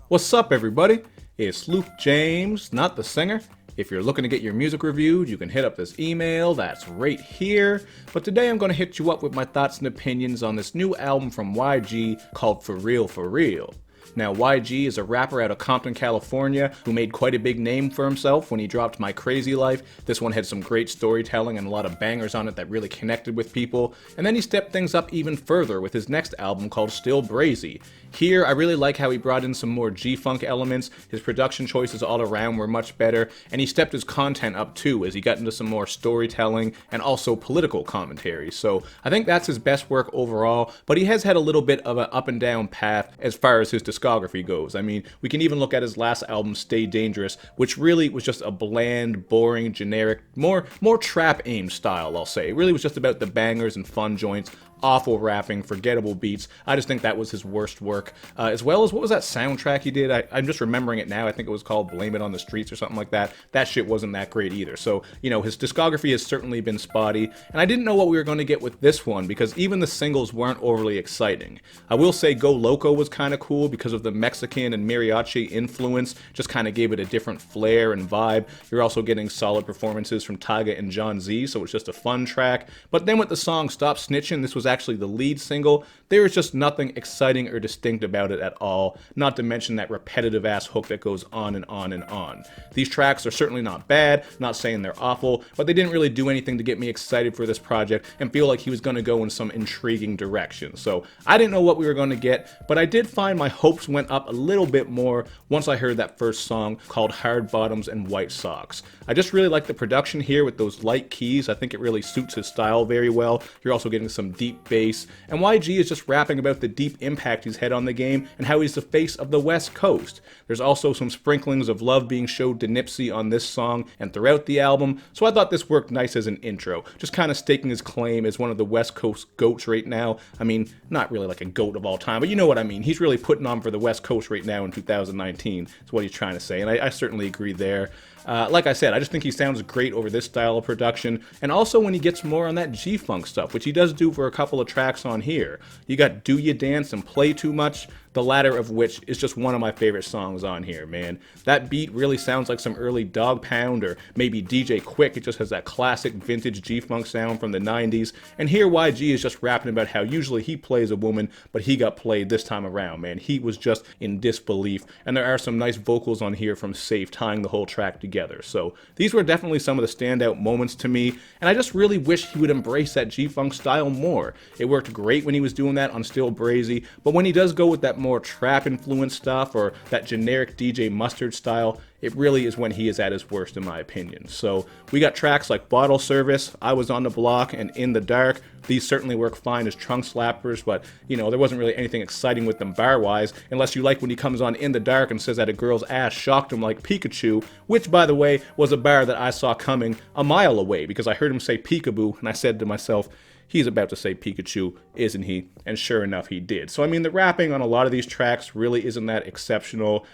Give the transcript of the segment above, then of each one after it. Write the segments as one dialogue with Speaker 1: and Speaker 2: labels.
Speaker 1: What's up, everybody? It's Luke James, not the singer. If you're looking to get your music reviewed, you can hit up this email that's right here. But today I'm going to hit you up with my thoughts and opinions on this new album from YG called 4REAL 4REAL. Now, YG is a rapper out of Compton, California, who made quite a big name for himself when he dropped My Crazy Life. This one had some great storytelling and a lot of bangers on it that really connected with people. And then he stepped things up even further with his next album called Still Brazy. Here, I really like how he brought in some more G-Funk elements, his production choices all around were much better, and he stepped his content up too as he got into some more storytelling and also political commentary. So I think that's his best work overall, but he has had a little bit of an up and down path as far as his discography goes. I mean, we can even look at his last album, Stay Dangerous, which really was just a bland, boring, generic, more trap-aimed style, I'll say. It really was just about the bangers and fun joints, awful rapping, forgettable beats. I just think that was his worst work. As well as, what was that soundtrack he did? I'm just remembering it now. I think it was called Blame It on the Streets or something like that. That shit wasn't that great either. So, you know, his discography has certainly been spotty. And I didn't know what we were going to get with this one because even the singles weren't overly exciting. I will say Go Loco was kind of cool because of the Mexican and mariachi influence. Just kind of gave it a different flair and vibe. You're also getting solid performances from Tyga and John Z, so it's just a fun track. But then with the song Stop Snitching, this was actually the lead single, there is just nothing exciting or distinct about it at all, not to mention that repetitive ass hook that goes on and on and on. These tracks are certainly not bad, not saying they're awful, but they didn't really do anything to get me excited for this project and feel like he was going to go in some intriguing direction. So I didn't know what we were going to get, but I did find my hopes went up a little bit more once I heard that first song called Hard Bottoms and White Socks. I just really like the production here with those light keys. I think it really suits his style very well. You're also getting some deep bass, and YG is just rapping about the deep impact he's had on the game and how he's the face of the West Coast. There's also some sprinklings of love being showed to Nipsey on this song and throughout the album, so I thought this worked nice as an intro, just kind of staking his claim as one of the West Coast goats right now. I mean, not really like a goat of all time, but you know what I mean. He's really putting on for the West Coast right now in 2019, is what he's trying to say, and I certainly agree there. Like I said, I just think he sounds great over this style of production, and also when he gets more on that G-Funk stuff, which he does do for a couple of tracks on here. You got Do Ya Dance and Play Too Much, the latter of which is just one of my favorite songs on here, man. That beat really sounds like some early Dog Pound or maybe DJ Quick. It just has that classic vintage G-Funk sound from the 90s, and here YG is just rapping about how usually he plays a woman, but he got played this time around, man. He was just in disbelief, and there are some nice vocals on here from Safe tying the whole track together. So these were definitely some of the standout moments to me, and I just really wish he would embrace that G-Funk style more. It worked great when he was doing that on Still Brazy, but when he does go with that more trap influenced stuff or that generic DJ Mustard style, it really is when he is at his worst in my opinion. So we got tracks like Bottle Service, I Was on the Block, and In the Dark. These certainly work fine as trunk slappers, but you know, there wasn't really anything exciting with them bar wise, unless you like when he comes on In the Dark and says that a girl's ass shocked him like Pikachu, which by the way was a bar that I saw coming a mile away because I heard him say peekaboo and I said to myself, he's about to say Pikachu, isn't he? And sure enough, he did. So, I mean, the rapping on a lot of these tracks really isn't that exceptional,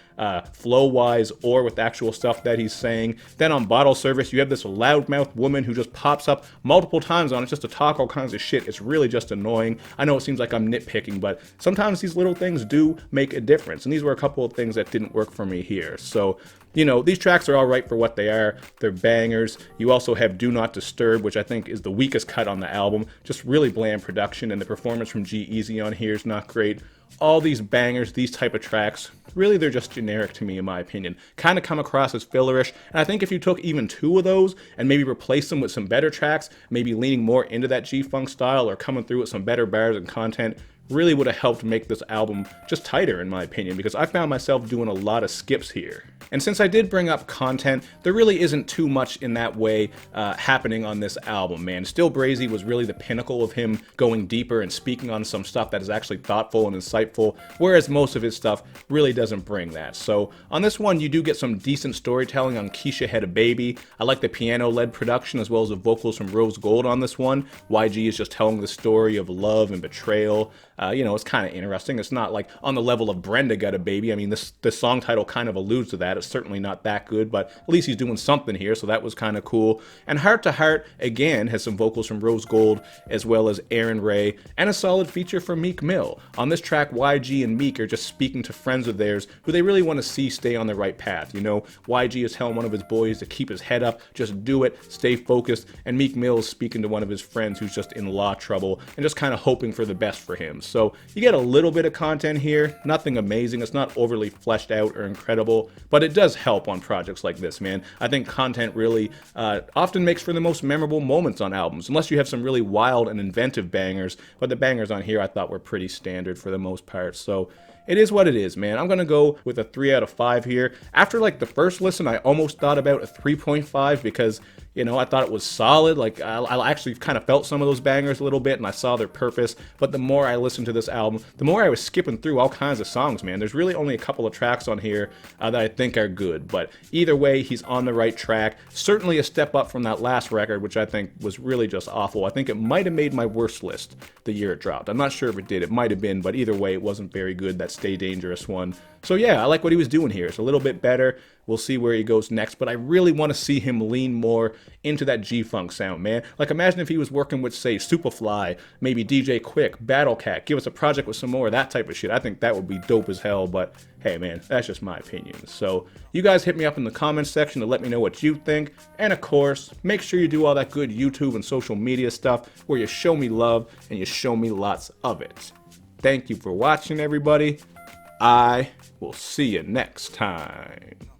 Speaker 1: flow-wise or with actual stuff that he's saying. Then on Bottle Service, you have this loudmouth woman who just pops up multiple times on it just to talk all kinds of shit. It's really just annoying. I know it seems like I'm nitpicking, but sometimes these little things do make a difference. And these were a couple of things that didn't work for me here. So, you know, these tracks are all right for what they are. They're bangers. You also have Do Not Disturb, which I think is the weakest cut on the album. Just really bland production, and the performance from G-Eazy on here is not great. All these bangers, these type of tracks, really they're just generic to me in my opinion. Kind of come across as fillerish, and I think if you took even two of those and maybe replaced them with some better tracks, maybe leaning more into that G-Funk style or coming through with some better bars and content, really would have helped make this album just tighter in my opinion, because I found myself doing a lot of skips here. And since I did bring up content, there really isn't too much in that way happening on this album, man. Still Brazy was really the pinnacle of him going deeper and speaking on some stuff that is actually thoughtful and insightful, whereas most of his stuff really doesn't bring that. So on this one, you do get some decent storytelling on Keisha Had a Baby. I like the piano-led production as well as the vocals from Rose Gold on this one. YG is just telling the story of love and betrayal. it's kind of interesting. It's not like on the level of Brenda Got a Baby. I mean, this song title kind of alludes to that. It's certainly not that good, but at least he's doing something here, so that was kind of cool. And Heart to Heart, again, has some vocals from Rose Gold, as well as Aaron Ray, and a solid feature from Meek Mill. On this track, YG and Meek are just speaking to friends of theirs who they really want to see stay on the right path. YG is telling one of his boys to keep his head up, just do it, stay focused, and Meek Mill is speaking to one of his friends who's just in law trouble and just kind of hoping for the best for him. So you get a little bit of content here, nothing amazing, it's not overly fleshed out or incredible, but it does help on projects like this, man. I think content really often makes for the most memorable moments on albums, unless you have some really wild and inventive bangers, but the bangers on here I thought were pretty standard for the most part. So it is what it is, man. I'm gonna go with a 3 out of 5 here. After like the first listen, I almost thought about a 3.5 because I thought it was solid. Like I actually kind of felt some of those bangers a little bit, and I saw their purpose. But the more I listened to this album, the more I was skipping through all kinds of songs, man. There's really only a couple of tracks on here that I think are good. But either way, he's on the right track. Certainly a step up from that last record, which I think was really just awful. I think it might have made my worst list the year it dropped. I'm not sure if it did. It might have been, but either way, it wasn't very good. That Stay Dangerous one. So yeah, I like what he was doing here. It's a little bit better. We'll see where he goes next, but I really want to see him lean more into that G-Funk sound, man. Like, imagine if he was working with, say, Superfly, maybe DJ Quick, Battle Cat, give us a project with some more of that type of shit. I think that would be dope as hell, but hey, man, that's just my opinion. So you guys hit me up in the comments section to let me know what you think, and of course, make sure you do all that good YouTube and social media stuff where you show me love and you show me lots of it. Thank you for watching, everybody. I will see you next time.